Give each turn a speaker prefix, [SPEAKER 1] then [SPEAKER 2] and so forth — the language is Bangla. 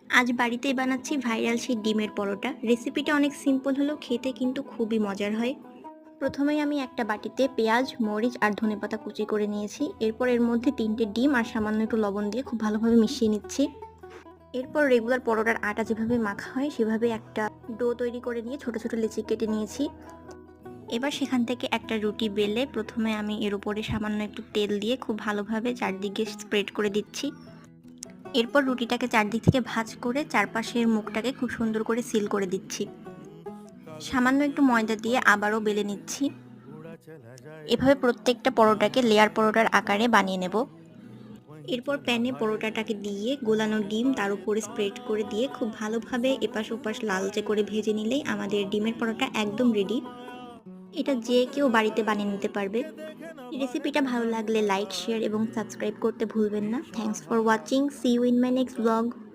[SPEAKER 1] আজ বাড়িতেই বানাচ্ছি ভাইরাল সেই ডিমের পরোটা। রেসিপিটা অনেক সিম্পল হলেও খেতে কিন্তু খুবই মজার হয়। প্রথমেই আমি একটা বাটিতে পেঁয়াজ, মরিচ আর ধনেপাতা কুচি করে নিয়েছি। এরপর এর মধ্যে ৩টে ডিম আর সামান্য একটু লবণ দিয়ে খুব ভালোভাবে মিশিয়ে নিচ্ছি। এরপর রেগুলার পরোটার আটা যেভাবে মাখা হয় সেভাবে একটা ডো তৈরি করে নিয়ে ছোট ছোট লেচি কেটে নিয়েছি। এবার সেখান থেকে একটা রুটি বেলে প্রথমে আমি এর উপরে সামান্য একটু তেল দিয়ে খুব ভালোভাবে চারদিকে স্প্রেড করে দিচ্ছি। এরপর রুটিটাকে চারদিক থেকে ভাঁজ করে চারপাশের মুখটাকে খুব সুন্দর করে সিল করে দিচ্ছি। সামান্য একটু ময়দা দিয়ে আবারও বেলে নিচ্ছি। এভাবে প্রত্যেকটা পরোটাকে লেয়ার পরোটার আকারে বানিয়ে নেব। এরপর প্যানে পরোটাটাকে দিয়ে গোলানো ডিম তার উপরে স্প্রেড করে দিয়ে খুব ভালোভাবে এপাশ ওপাশ লালচে করে ভেজে নিলেই আমাদের ডিমের পরোটা একদম রেডি। এটা যে কেউ বাড়িতে বানিয়ে নিতে পারবে। রেসিপিটা ভালো লাগলে লাইক, শেয়ার এবং সাবস্ক্রাইব করতে ভুলবেন না। Thanks for watching. See you in my next blog.